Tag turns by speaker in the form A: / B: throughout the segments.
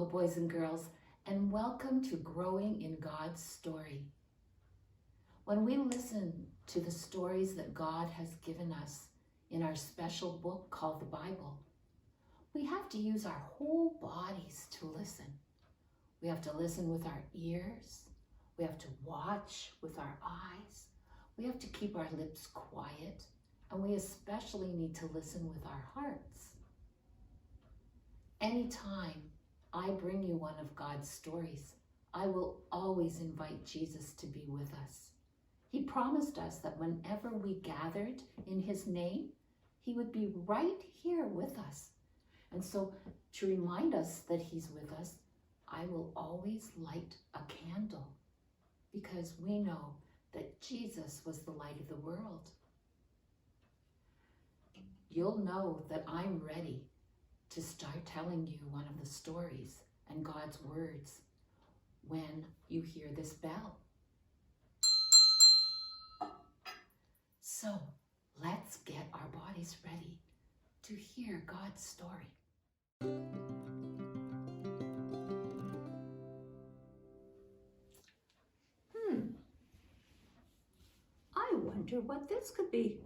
A: Hello, boys and girls, and welcome to Growing in God's Story. When we listen to the stories that God has given us in our special book called the Bible, we have to use our whole bodies to listen. We have to listen with our ears. We have to watch with our eyes. We have to keep our lips quiet, and we especially need to listen with our hearts. Anytime I bring you one of God's stories, I will always invite Jesus to be with us. He promised us that whenever we gathered in his name, he would be right here with us. And so to remind us that he's with us, I will always light a candle because we know that Jesus was the light of the world. You'll know that I'm ready to start telling you one of the stories and God's words when you hear this bell. So let's get our bodies ready to hear God's story.
B: I wonder what this could be.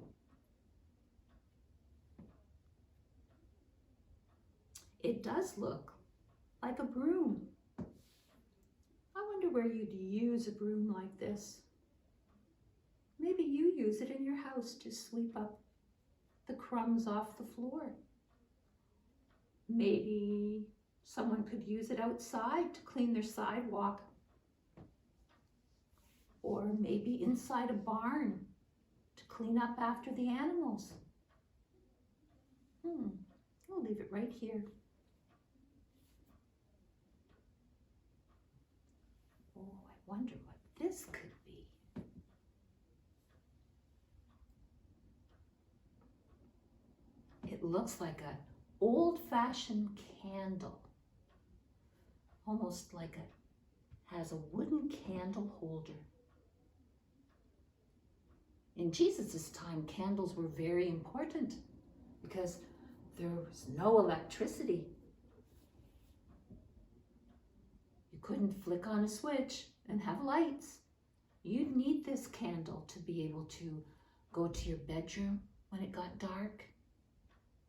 B: It does look like a broom. I wonder where you'd use a broom like this. Maybe you use it in your house to sweep up the crumbs off the floor. Maybe someone could use it outside to clean their sidewalk. Or maybe inside a barn to clean up after the animals. I'll leave it right here. Oh, I wonder what this could be. It looks like an old-fashioned candle. Almost like it has a wooden candle holder. In Jesus' time, candles were very important because there was no electricity. You couldn't flick on a switch and have lights. You'd need this candle to be able to go to your bedroom when it got dark,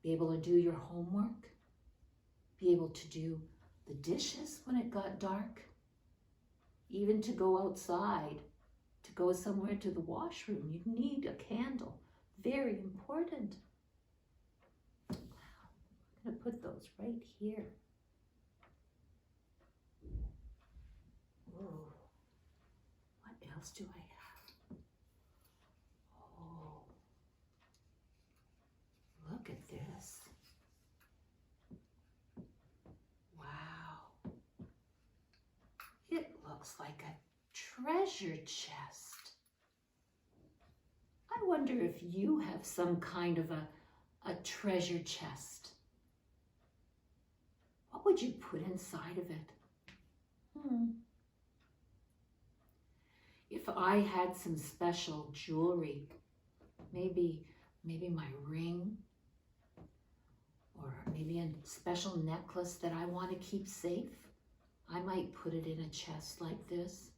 B: be able to do your homework, be able to do the dishes when it got dark, even to go outside, to go somewhere to the washroom. You'd need a candle. Very important. Wow, I'm going to put those right here. Whoa. What else do I have? Oh, look at this. Wow. It looks like a treasure chest. I wonder if you have some kind of a treasure chest. What would you put inside of it? If I had some special jewelry, maybe my ring, or maybe a special necklace that I want to keep safe, I might put it in a chest like this.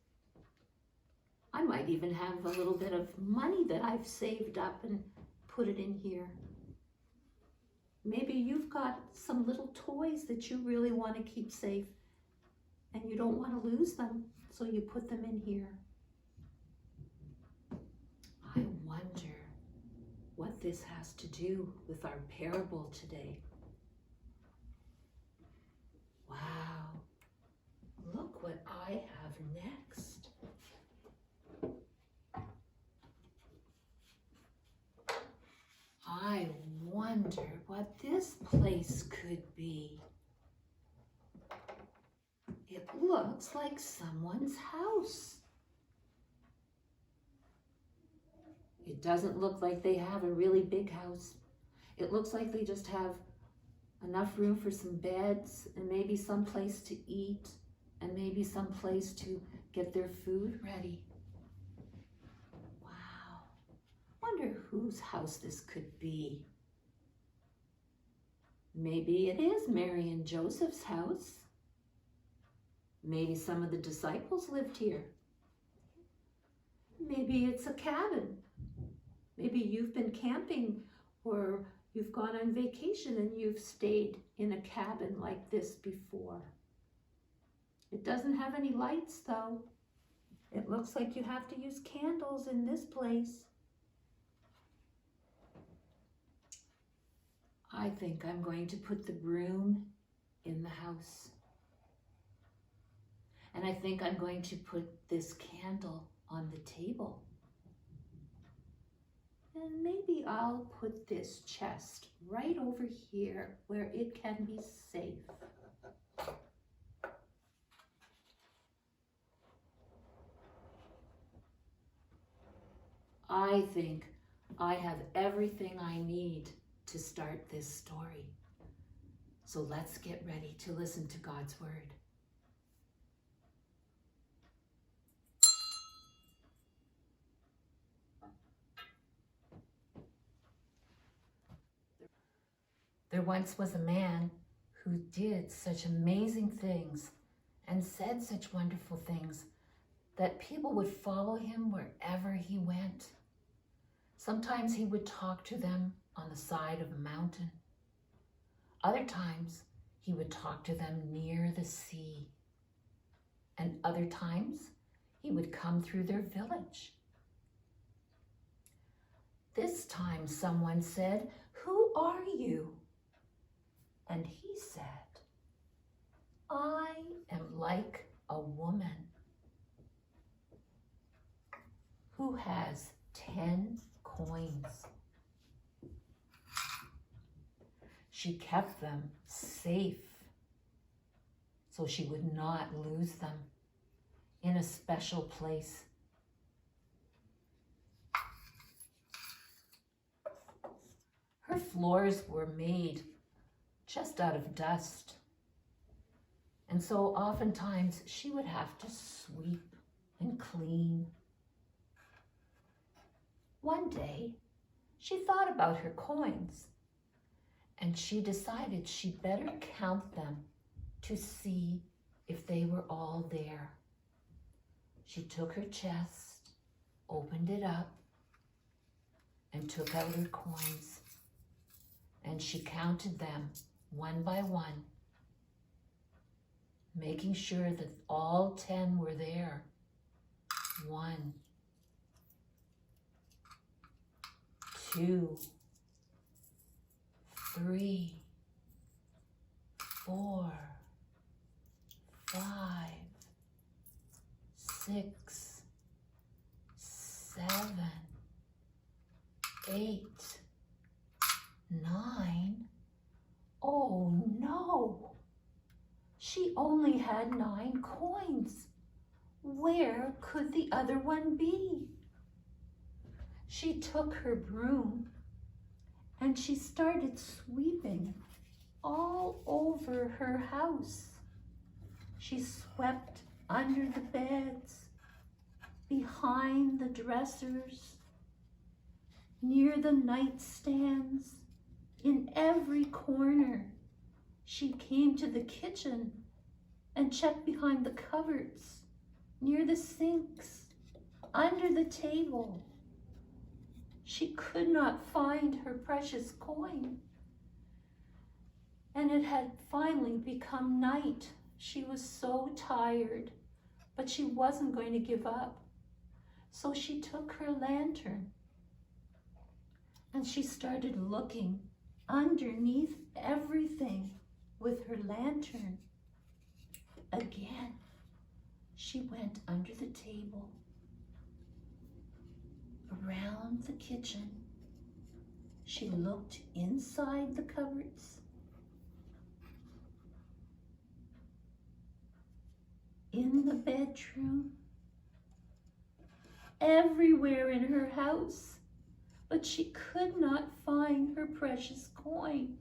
B: I might even have a little bit of money that I've saved up and put it in here. Maybe you've got some little toys that you really want to keep safe and you don't want to lose them, so you put them in here. I wonder what this has to do with our parable today. Wow, look what I have next. I wonder what this place could be. It looks like someone's house. It doesn't look like they have a really big house. It looks like they just have enough room for some beds and maybe some place to eat and maybe some place to get their food ready. Wow. Wonder whose house this could be. Maybe it is Mary and Joseph's house. Maybe some of the disciples lived here. Maybe it's a cabin. Maybe you've been camping or you've gone on vacation and you've stayed in a cabin like this before. It doesn't have any lights though. It looks like you have to use candles in this place. I think I'm going to put the broom in the house. And I think I'm going to put this candle on the table. And maybe I'll put this chest right over here where it can be safe. I think I have everything I need to start this story. So let's get ready to listen to God's word. There once was a man who did such amazing things and said such wonderful things that people would follow him wherever he went. Sometimes he would talk to them on the side of a mountain. Other times he would talk to them near the sea. And other times he would come through their village. This time someone said, "Who are you?" And he said, "I am like a woman who has 10 coins. She kept them safe so she would not lose them in a special place. Her floors were made just out of dust, and so oftentimes she would have to sweep and clean. One day, she thought about her coins, and she decided she'd better count them to see if they were all there. She took her chest, opened it up, and took out her coins, and she counted them one by one, making sure that all 10 were there. 1, 2, 3, 4, 5, 6, 7, 8, 9. Oh no! She only had 9 coins. Where could the other one be? She took her broom and she started sweeping all over her house. She swept under the beds, behind the dressers, near the nightstands, in every corner. She came to the kitchen and checked behind the cupboards, near the sinks, under the table. She could not find her precious coin. And it had finally become night. She was so tired, but she wasn't going to give up. So she took her lantern and she started looking underneath everything with her lantern. Again, she went under the table, around the kitchen. She looked inside the cupboards, in the bedroom, everywhere in her house, but she could not find her precious coin.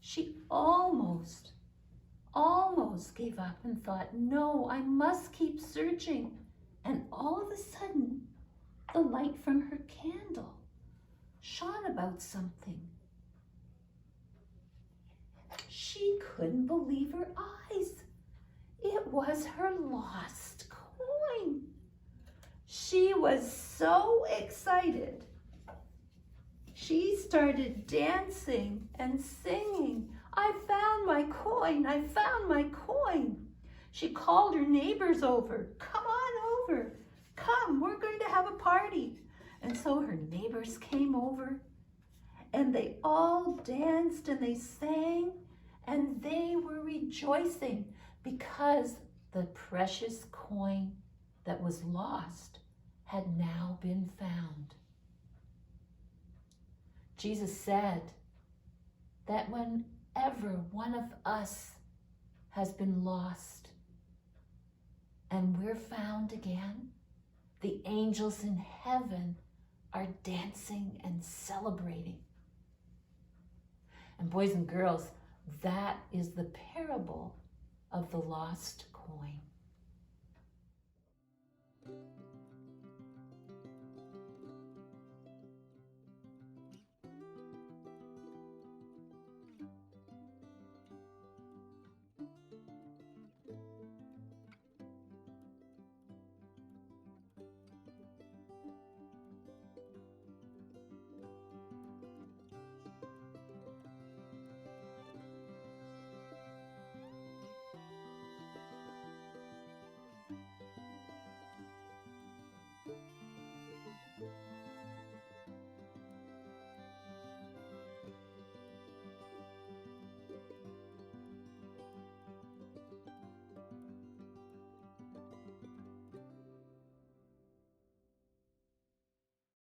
B: She almost gave up and thought, no, I must keep searching. And all of a sudden, the light from her candle shone about something. She couldn't believe her eyes.
C: It was her lost coin. She was so excited. She started dancing and singing, "I found my coin, I found my coin." She called her neighbors over. "Come on over. Come, we're going to have a party." And so her neighbors came over and they all danced and they sang and they were rejoicing because the precious coin that was lost had now been found. Jesus said that whenever one of us has been lost and we're found again, the angels in heaven are dancing and celebrating. And boys and girls, that is the parable of the lost coin.